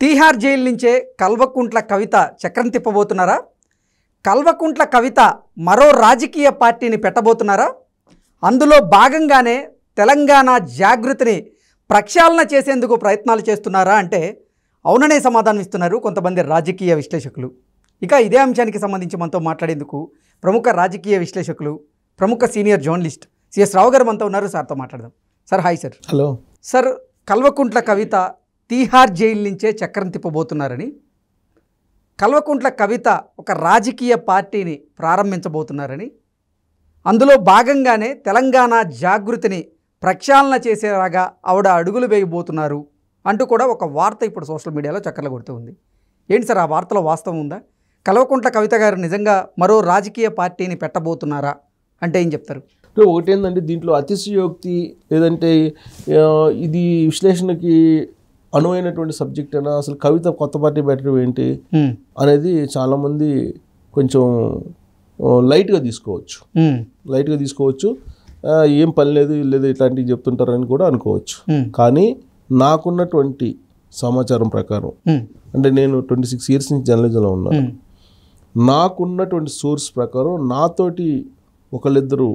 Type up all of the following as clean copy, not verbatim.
Tihar jail నుంచే కల్వకుంట్ల కవిత చక్రం తిప్పబోతున్నారా? కల్వకుంట్ల కవిత మరో రాజకీయ పార్టీని పెట్టబోతున్నారా? అందులో భాగంగానే తెలంగాణ జాగృతిని ప్రక్షాళన చేసేందుకు ప్రయత్నాలు చేస్తున్నారా అంటే అవుననే సమాధానం ఇస్తున్నారు కొంతమంది రాజకీయ విశ్లేషకులు. ఇక ఇదే అంశానికి సంబంధించి మనతో మాట్లాడేందుకు ప్రముఖ రాజకీయ విశ్లేషకులు, ప్రముఖ సీనియర్ జర్నలిస్ట్ సిఎస్ రావు గారు మనతో ఉన్నారు. సార్తో మాట్లాడదాం. Sir hi sir. Hello sir, Kalvakuntla Kavitha Tihar jail నుంచే చక్రం తిప్పబోతున్నారని, కల్వకుంట్ల కవిత ఒక రాజకీయ పార్టీని ప్రారంభించబోతున్నారని, అందులో భాగంగానే తెలంగాణ జాగృతిని ప్రక్షాళన చేసేలాగా ఆవిడ అడుగులు వేయబోతున్నారు అంటూ కూడా ఒక వార్త ఇప్పుడు సోషల్ మీడియాలో చక్కర్లు కొడుతూ ఉంది. ఏంటి సార్, ఆ వార్తలో వాస్తవం ఉందా? కల్వకుంట్ల కవిత గారు నిజంగా మరో రాజకీయ పార్టీని పెట్టబోతున్నారా అంటే ఏం చెప్తారు? ఒకటి ఏంటంటే, దీంట్లో అతిశయోక్తి లేదంటే ఇది విశ్లేషణకి అనువైనటువంటి సబ్జెక్ట్ అయినా, అసలు కవిత కొత్త పార్టీ పెట్టడం ఏంటి అనేది చాలామంది కొంచెం లైట్గా తీసుకోవచ్చు. ఏం పని లేదు లేదా ఇట్లాంటివి చెప్తుంటారని కూడా అనుకోవచ్చు. కానీ నాకున్నటువంటి సమాచారం ప్రకారం, అంటే నేను 26 years నుంచి జర్నలిజంలో ఉన్నాను, నాకున్నటువంటి సోర్స్ ప్రకారం నాతోటి ఒకళ్ళిద్దరు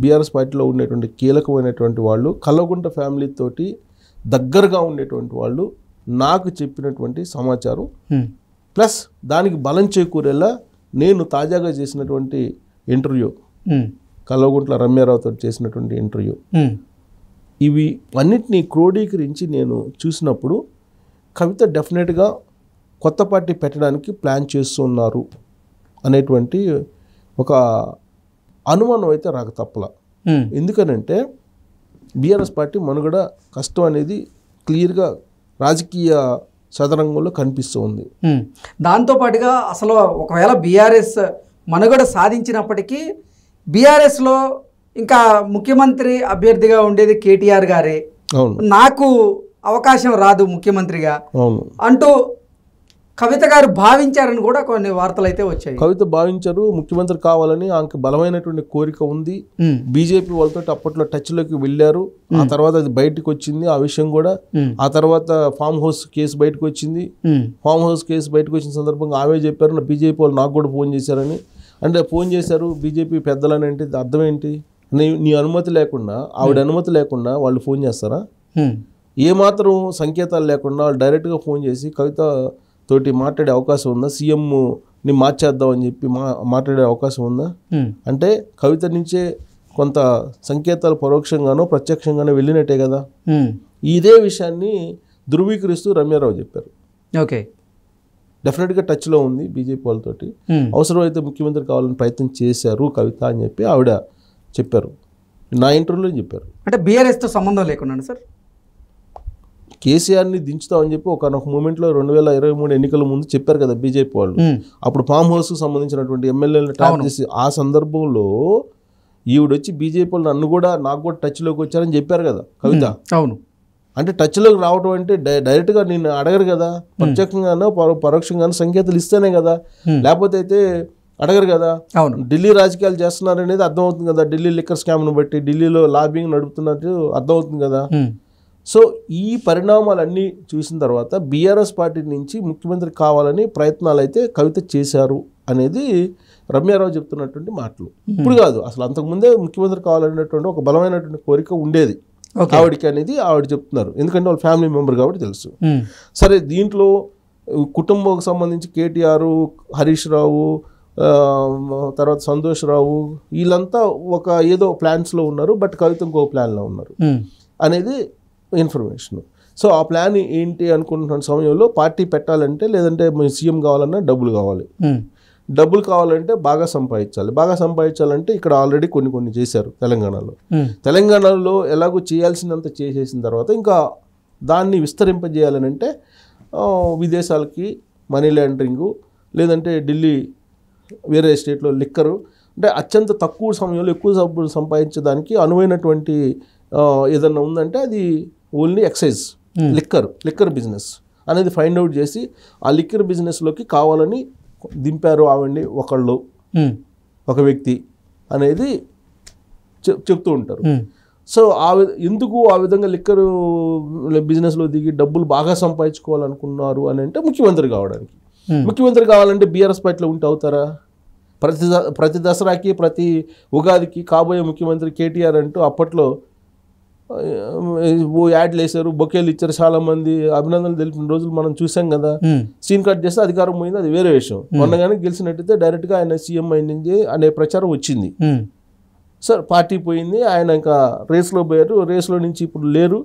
బీఆర్ఎస్ పార్టీలో ఉండేటువంటి కీలకమైనటువంటి వాళ్ళు, కల్వకుంట్ల ఫ్యామిలీ తోటి దగ్గరగా ఉండేటువంటి వాళ్ళు నాకు చెప్పినటువంటి సమాచారం ప్లస్ దానికి బలం చేకూరేలా నేను తాజాగా చేసినటువంటి ఇంటర్వ్యూ, కల్వకుంట్ల రమ్యారావుతో చేసినటువంటి ఇంటర్వ్యూ, ఇవి అన్నిటినీ క్రోడీకరించి నేను చూసినప్పుడు కవిత డెఫినెట్గా కొత్త పార్టీ పెట్టడానికి ప్లాన్ చేస్తున్నారు అనేటువంటి ఒక అనుమానం అయితే రాక తప్పల. ఎందుకనంటే బీఆర్ఎస్ పార్టీ మనుగడ కష్టం అనేది క్లియర్గా రాజకీయ చదరంగంలో కనిపిస్తూ ఉంది. దాంతోపాటుగా అసలు ఒకవేళ బీఆర్ఎస్ మనుగడ సాధించినప్పటికీ బీఆర్ఎస్లో ఇంకా ముఖ్యమంత్రి అభ్యర్థిగా ఉండేది కేటీఆర్ గారే, నాకు అవకాశం రాదు ముఖ్యమంత్రిగా అంటూ కవిత గారు భావించారని కూడా కొన్ని వార్తలు అయితే వచ్చాయి. కవిత భావించారు, ముఖ్యమంత్రి కావాలని ఆమెకు బలమైనటువంటి కోరిక ఉంది. బీజేపీ వాళ్ళతో అప్పట్లో టచ్లోకి వెళ్ళారు. ఆ తర్వాత అది బయటకు వచ్చింది ఆ విషయం కూడా. ఆ తర్వాత ఫామ్ హౌస్ కేసు బయటకు వచ్చింది. ఫామ్ హౌస్ కేసు బయటకు వచ్చిన సందర్భంగా ఆమె చెప్పారు, నా బీజేపీ వాళ్ళు నాకు కూడా ఫోన్ చేశారని. అంటే ఫోన్ చేశారు బీజేపీ పెద్దలని, అంటే అర్థం ఏంటి? నీ అనుమతి లేకుండా, ఆవిడ అనుమతి లేకుండా వాళ్ళు ఫోన్ చేస్తారా? ఏమాత్రం సంకేతాలు లేకుండా వాళ్ళు డైరెక్ట్గా ఫోన్ చేసి కవిత తోటి మాట్లాడే అవకాశం ఉందా? సీఎంని మార్చేద్దాం అని చెప్పి మాట్లాడే అవకాశం ఉందా? అంటే కవిత నుంచే కొంత సంకేతాలు పరోక్షంగానో ప్రత్యక్షంగానో వెళ్ళినట్టే కదా. ఇదే విషయాన్ని ధృవీకరిస్తూ రమ్యారావు చెప్పారు. ఓకే, డెఫినెట్గా టచ్లో ఉంది బీజేపీ వాళ్ళతోటి, అవసరమైతే ముఖ్యమంత్రి కావాలని ప్రయత్నం చేశారు కవిత అని చెప్పి ఆవిడ చెప్పారు. నా ఇంటర్వ్యూలో చెప్పారు. అంటే బీఆర్ఎస్తో సంబంధం లేకుండా సార్ కేసీఆర్ని దించుతామని చెప్పి ఒకనొక మూమెంట్లో 2023 ఎన్నికల ముందు చెప్పారు కదా బీజేపీ వాళ్ళు. అప్పుడు ఫామ్ హౌస్కి సంబంధించినటువంటి ఎమ్మెల్యేలను ట్రాప్ చేసి ఆ సందర్భంలో ఈవిడొచ్చి బీజేపీ వాళ్ళు నాకు కూడా టచ్లోకి వచ్చారని చెప్పారు కదా కవిత. అవును, అంటే టచ్లోకి రావడం అంటే డైరెక్ట్గా నేను అడగరు కదా, ప్రత్యక్షంగానో పరోక్షంగానో సంకేతాలు ఇస్తేనే కదా, లేకపోతే అయితే అడగరు కదా. ఢిల్లీ రాజకీయాలు చేస్తున్నారనేది అర్థమవుతుంది కదా, ఢిల్లీ లిక్కర్ స్కామ్ను బట్టి ఢిల్లీలో లాబింగ్ నడుపుతున్నట్టు అర్థమవుతుంది కదా. సో ఈ పరిణామాలన్నీ చూసిన తర్వాత బీఆర్ఎస్ పార్టీ నుంచి ముఖ్యమంత్రి కావాలని ప్రయత్నాలు అయితే కవిత చేశారు అనేది రమ్యారావు చెప్తున్నటువంటి మాటలు. ఇప్పుడు కాదు, అసలు అంతకుముందే ముఖ్యమంత్రి కావాలనేటువంటి ఒక బలమైనటువంటి కోరిక ఉండేది ఆవిడికి అనేది ఆవిడ చెప్తున్నారు. ఎందుకంటే వాళ్ళ ఫ్యామిలీ మెంబర్ కాబట్టి తెలుసు. సరే, దీంట్లో కుటుంబం సంబంధించి కేటీఆర్, హరీష్ రావు, తర్వాత సంతోష్ రావు వీళ్ళంతా ఒక ఏదో ప్లాన్స్లో ఉన్నారు, బట్ కవిత ఇంకో ప్లాన్లో ఉన్నారు అనేది ఇన్ఫర్మేషన్. సో ఆ ప్లాన్ ఏంటి అనుకుంటున్న సమయంలో పార్టీ పెట్టాలంటే, లేదంటే సీఎం కావాలన్నా డబ్బులు కావాలి. డబ్బులు కావాలంటే బాగా సంపాదించాలంటే ఇక్కడ ఆల్రెడీ కొన్ని చేశారు తెలంగాణలో ఎలాగో చేయాల్సినంత చేసేసిన తర్వాత ఇంకా దాన్ని విస్తరింపజేయాలని అంటే విదేశాలకి మనీ లాండరింగు, లేదంటే ఢిల్లీ వేరే స్టేట్లో లిక్కరు, అంటే అత్యంత తక్కువ సమయంలో ఎక్కువ డబ్బులు సంపాదించడానికి అనువైనటువంటి ఏదన్నా ఉందంటే అది ఓన్లీ ఎక్సైజ్, లిక్కర్ బిజినెస్ అనేది ఫైండ్ అవుట్ చేసి ఆ లిక్కర్ బిజినెస్లోకి కావాలని దింపారు ఆవిడ్ని ఒక వ్యక్తి అనేది చెప్తూ ఉంటారు. సో ఎందుకు ఆ విధంగా లిక్కర్ బిజినెస్లో దిగి డబ్బులు బాగా సంపాదించుకోవాలనుకున్నారు అని అంటే ముఖ్యమంత్రి కావడానికి. ముఖ్యమంత్రి కావాలంటే బీఆర్ఎస్ పార్టీలో ఉంటే అవుతారా? ప్రతి దసరాకి ప్రతి ఉగాదికి కాబోయే ముఖ్యమంత్రి కేటీఆర్ అంటూ అప్పట్లో యాడ్లు వేశారు, బొకేలు ఇచ్చారు, చాలా మంది అభినందనలు తెలిపిన రోజులు మనం చూసాం కదా. సీన్ కట్ చేస్తే అధికారం పోయింది, అది వేరే విషయం. మొన్నగానే గెలిచినట్టయితే డైరెక్ట్గా ఆయన సీఎం అయింది అనే ప్రచారం వచ్చింది. సార్ పార్టీ పోయింది, ఆయన ఇంకా రేస్లో పోయారు, రేస్లో నుంచి ఇప్పుడు లేరు.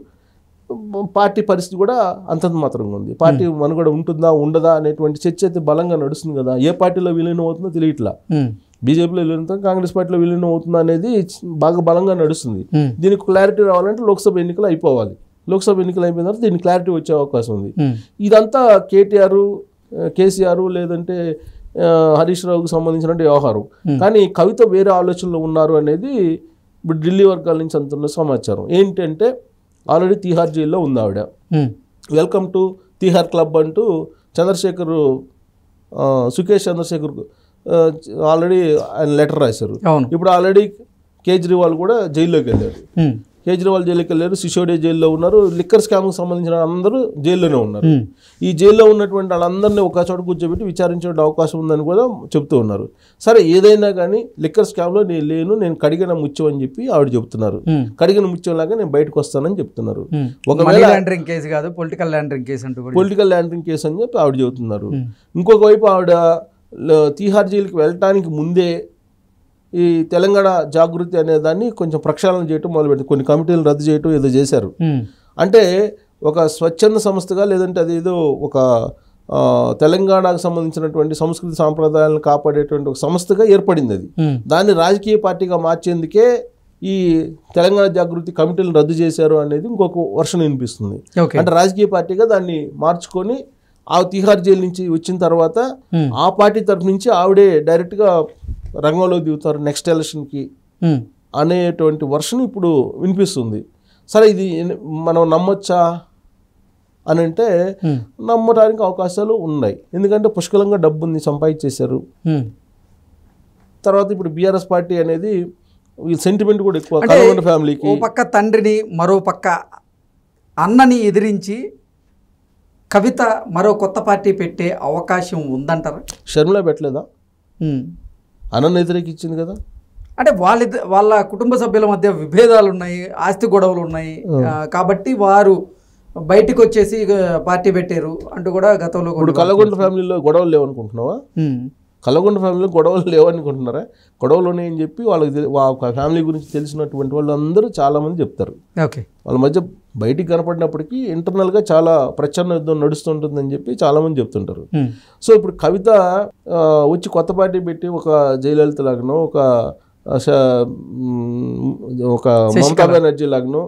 పార్టీ పరిస్థితి కూడా అంతంత మాత్రంగా ఉంది. పార్టీ మనుగడ ఉంటుందా ఉండదా అనేటువంటి చర్చ అయితే బలంగా నడుస్తుంది కదా. ఏ పార్టీలో విలీనం అవుతుందో తెలియట్లా. బీజేపీలో విలీనం, కాంగ్రెస్ పార్టీలో విలీనం అవుతుందా అనేది బాగా బలంగా నడుస్తుంది. దీనికి క్లారిటీ రావాలంటే లోక్సభ ఎన్నికలు అయిపోవాలి. లోక్సభ ఎన్నికలు అయిపోయిన తర్వాత దీనికి క్లారిటీ వచ్చే అవకాశం ఉంది. ఇదంతా కేసీఆర్ లేదంటే హరీష్ రావుకు సంబంధించిన వ్యవహారం. కానీ కవిత వేరే ఆలోచనలో ఉన్నారు అనేది ఇప్పుడు ఢిల్లీ వర్గాల నుంచి అందుతున్న సమాచారం. ఏంటంటే ఆల్రెడీ తీహార్ జైల్లో ఉంది ఆవిడ. వెల్కమ్ టు తీహార్ క్లబ్ అంటూ సుఖేష్ చంద్రశేఖర్ ఆల్రెడీ ఆయన లెటర్ రాశారు. ఇప్పుడు ఆల్రెడీ కేజ్రీవాల్ కూడా జైల్లోకి వెళ్ళారు. సిసోడియా జైల్లో ఉన్నారు. లిక్కర్ స్కామ్కి సంబంధించిన అందరూ జైల్లోనే ఉన్నారు. ఈ జైల్లో ఉన్నటువంటి వాళ్ళందరినీ ఒక చోట కూర్చోబెట్టి విచారించే అవకాశం ఉందని కూడా చెప్తూ ఉన్నారు. సరే ఏదైనా కానీ లిక్కర్ స్కామ్లో నేను లేను, నేను కడిగిన ముత్యం అని చెప్పి ఆవిడ చెప్తున్నారు. కడిగిన ముత్యం లాగా నేను బయటకు వస్తానని చెప్తున్నారు. ఒకవేళ కేసు కాదు, పొలిటికల్ ల్యాండరింగ్ కేసు అని చెప్పి ఆవిడ చెబుతున్నారు. ఇంకొక వైపు ఆవిడ తీహార్ జైలుకి వెళ్ళటానికి ముందే ఈ తెలంగాణ జాగృతి అనే దాన్ని కొంచెం ప్రక్షాళన చేయటం మొదలుపెట్టింది. కొన్ని కమిటీలు రద్దు చేయటం ఏదో చేశారు. అంటే ఒక స్వచ్ఛంద సంస్థగా, లేదంటే అదేదో ఒక తెలంగాణకు సంబంధించినటువంటి సంస్కృతి సాంప్రదాయాలను కాపాడేటువంటి ఒక సంస్థగా ఏర్పడింది. అది దాన్ని రాజకీయ పార్టీగా మార్చేందుకే ఈ తెలంగాణ జాగృతి కమిటీలను రద్దు చేశారు అనేది ఇంకొక వర్షన్ వినిపిస్తుంది. అంటే రాజకీయ పార్టీగా దాన్ని మార్చుకొని ఆ తిహార్ జైలు నుంచి వచ్చిన తర్వాత ఆ పార్టీ తరఫు నుంచి ఆవిడే డైరెక్ట్గా రంగంలో దిగుతారు నెక్స్ట్ ఎలక్షన్కి అనేటువంటి వర్షన్ ఇప్పుడు వినిపిస్తుంది. సరే ఇది మనం నమ్మొచ్చా అని అంటే నమ్మడానికి అవకాశాలు ఉన్నాయి. ఎందుకంటే పుష్కలంగా డబ్బుని సంపాదించేశారు. తర్వాత ఇప్పుడు బీఆర్ఎస్ పార్టీ అనేది సెంటిమెంట్ కూడా ఎక్కువ కల్వకుంట్ల ఫ్యామిలీకి. ఓ పక్క తండ్రిని, మరో పక్క అన్నని ఎదిరించి కవిత మరో కొత్త పార్టీ పెట్టే అవకాశం ఉందంటారా? షర్మిల పెట్టలేదా? అన్నను వ్యతిరేకించింది కదా. అంటే వాళ్ళ కుటుంబ సభ్యుల మధ్య విభేదాలు ఉన్నాయి, ఆస్తి గొడవలు ఉన్నాయి కాబట్టి వారు బయటకు వచ్చేసి పార్టీ పెట్టారు అంటూ కూడా గతంలో. ఇప్పుడు కల్వకుంట్ల ఫ్యామిలీలో గొడవలు లేవనుకుంటున్నావా? కల్వకుంట్ల ఫ్యామిలీలో గొడవలు లేవనుకుంటున్నారా? గొడవలు ఉన్నాయని చెప్పి వాళ్ళకి ఫ్యామిలీ గురించి తెలిసినటువంటి వాళ్ళు అందరూ చాలామంది చెప్తారు. ఓకే, వాళ్ళ మధ్య బయటికి కనపడినప్పటికీ ఇంటర్నల్గా చాలా ప్రచన్న యుద్ధం నడుస్తుంటుందని చెప్పి చాలామంది చెప్తుంటారు. సో ఇప్పుడు కవిత వచ్చి కొత్త పార్టీ పెట్టి ఒక జయలలిత లాగానో ఒక మమతా బెనర్జీ లాగానో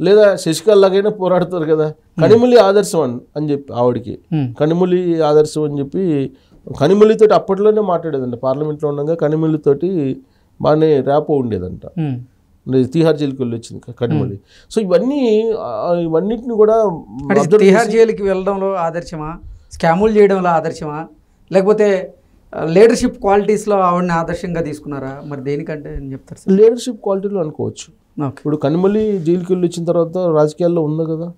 లేదా శశికళ లాగైనా పోరాడతారు కదా. కనిమొళి ఆదర్శం అని చెప్పి ఆవిడికి కనిమొళి ఆదర్శం అని చెప్పి కనిమొళితోటి అప్పట్లోనే మాట్లాడేదంట. పార్లమెంట్లో ఉండగా కనిమొళితోటి బాగానే ర్యాపో ఉండేదంట. తీహార్ జైలుకి వెళ్ళి వచ్చింది కనిమొళి. సో ఇవన్నిటిని కూడా తీహార్ జైలుకి వెళ్ళడంలో ఆదర్శమా, స్కాములు చేయడంలో ఆదర్శమా, లేకపోతే లీడర్షిప్ క్వాలిటీస్లో ఆవిడని ఆదర్శంగా తీసుకున్నారా? మరి దేనికంటే అని చెప్తారు సార్? లీడర్షిప్ క్వాలిటీలో అనుకోవచ్చు. ఇప్పుడు కనిమొళి జైలుకి వెళ్ళి వచ్చిన తర్వాత రాజకీయాల్లో ఉంది కదా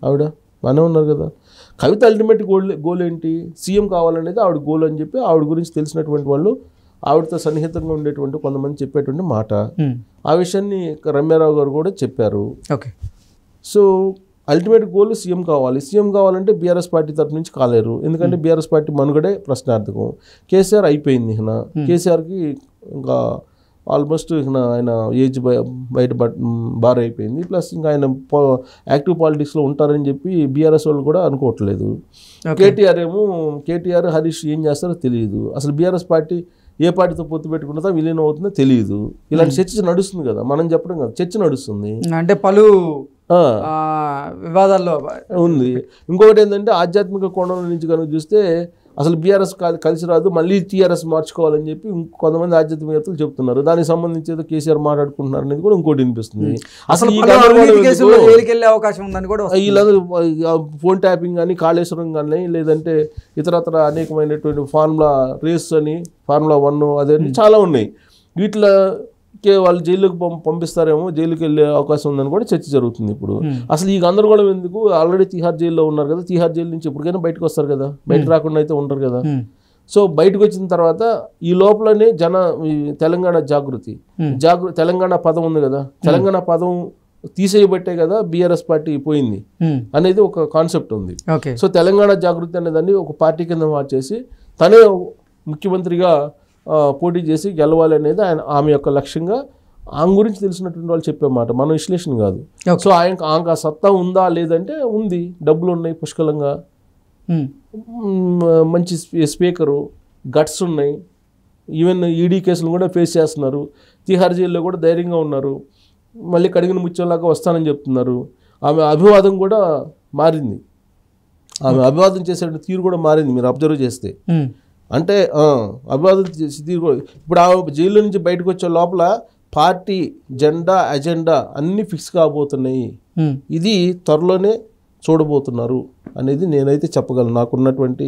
ఆవిడ, బాగానే ఉన్నారు కదా. కవిత అల్టిమేట్ గోల్ ఏంటి? సీఎం కావాలనేది ఆవిడ గోల్ అని చెప్పి ఆవిడ గురించి తెలిసినటువంటి వాళ్ళు, ఆవిడతో సన్నిహితంగా ఉండేటువంటి కొంతమంది చెప్పేటువంటి మాట. ఆ విషయాన్ని రమ్యారావు గారు కూడా చెప్పారు. Okay, so ultimate goal CM కావాలి. సీఎం కావాలంటే బీఆర్ఎస్ పార్టీ తరఫు నుంచి కాలేరు. ఎందుకంటే బీఆర్ఎస్ పార్టీ మనుగడే ప్రశ్నార్థకం. కేసీఆర్ అయిపోయింది. కేసీఆర్కి ఇంకా ఆల్మోస్ట్ ఆయన ఏజ్ బయట బార్ అయిపోయింది. ప్లస్ ఇంకా ఆయన యాక్టివ్ పాలిటిక్స్లో ఉంటారని చెప్పి బీఆర్ఎస్ వాళ్ళు కూడా అనుకోవట్లేదు. కేటీఆర్ హరీష్ ఏం చేస్తారో తెలియదు. అసలు బీఆర్ఎస్ పార్టీ ఏ పార్టీతో పొత్తు పెట్టుకుంటుందో విలీనం అవుతుందో తెలియదు. ఇలాంటి చర్చ నడుస్తుంది కదా, మనం చెప్పడం కదా, చర్చ నడుస్తుంది. అంటే పలు వివాదాల్లో ఉంది. ఇంకొకటి ఏంటంటే ఆధ్యాత్మిక కోణం నుంచి కనుక చూస్తే అసలు బీఆర్ఎస్ కలిసి రాదు, మళ్ళీ టీఆర్ఎస్ మార్చుకోవాలని చెప్పి కొంతమంది ఆధ్యాత్మికతలు చెప్తున్నారు. దానికి సంబంధించి ఏదో కేసీఆర్ మాట్లాడుకుంటున్నారు అనేది కూడా ఇంకోటి వినిపిస్తుంది. అసలు అవకాశం ఉందని కూడా వీళ్ళందరూ ఫోన్ ట్యాపింగ్ కానీ, కాళేశ్వరం కానీ, లేదంటే ఇతరత్ర అనేకమైనటువంటి ఫార్ములా రేస్ అని, ఫార్ములా 1 అదే చాలా ఉన్నాయి. వీటిలో వాళ్ళు జైలుకి పంపిస్తారేమో, జైలుకి వెళ్ళే అవకాశం ఉందని కూడా చర్చ జరుగుతుంది ఇప్పుడు. అసలు ఈ గందరగోళం ఎందుకు? ఆల్రెడీ తిహార్ జైల్లో ఉన్నారు కదా, తిహార్ జైలు నుంచి ఎప్పటికైనా బయటకు వస్తారు కదా, బయటకు రాకుండా అయితే ఉండరు కదా. సో బయటకు వచ్చిన తర్వాత ఈ లోపలనే తెలంగాణ జాగృతి తెలంగాణ పదం ఉంది కదా, తెలంగాణ పదం తీసేయబట్టే కదా బీఆర్ఎస్ పార్టీ పోయింది అనేది ఒక కాన్సెప్ట్ ఉంది. సో తెలంగాణ జాగృతి అనేదాన్ని ఒక పార్టీ కింద మార్చేసి తనే ముఖ్యమంత్రిగా పోటీ చేసి గెలవాలి అనేది ఆమె యొక్క లక్ష్యంగా ఆమె గురించి తెలిసినటువంటి వాళ్ళు చెప్పే మాట, మన విశ్లేషణ కాదు. సో ఆమెకు ఆ సత్తా ఉందా లేదంటే ఉంది, డబ్బులు ఉన్నాయి పుష్కలంగా, మంచి స్పీకరు, గట్స్ ఉన్నాయి, ఈవెన్ ఈడీ కేసులు కూడా ఫేస్ చేస్తున్నారు, తిహార్ జైల్లో కూడా ధైర్యంగా ఉన్నారు, మళ్ళీ కడిగిన ముత్యంలాగా వస్తానని చెప్తున్నారు. ఆమె అభివాదం కూడా మారింది, ఆమె అభివాదం చేసే తీరు కూడా మారింది మీరు అబ్జర్వ్ చేస్తే. అంటే అభివాదం చేసే తీరు కూడా ఇప్పుడు ఆమె జైల్లో నుంచి బయటకు వచ్చే లోపల పార్టీ జెండా అజెండా అన్నీ ఫిక్స్ కాబోతున్నాయి, ఇది త్వరలోనే చూడబోతున్నారు అనేది నేనైతే చెప్పగలను నాకున్నటువంటి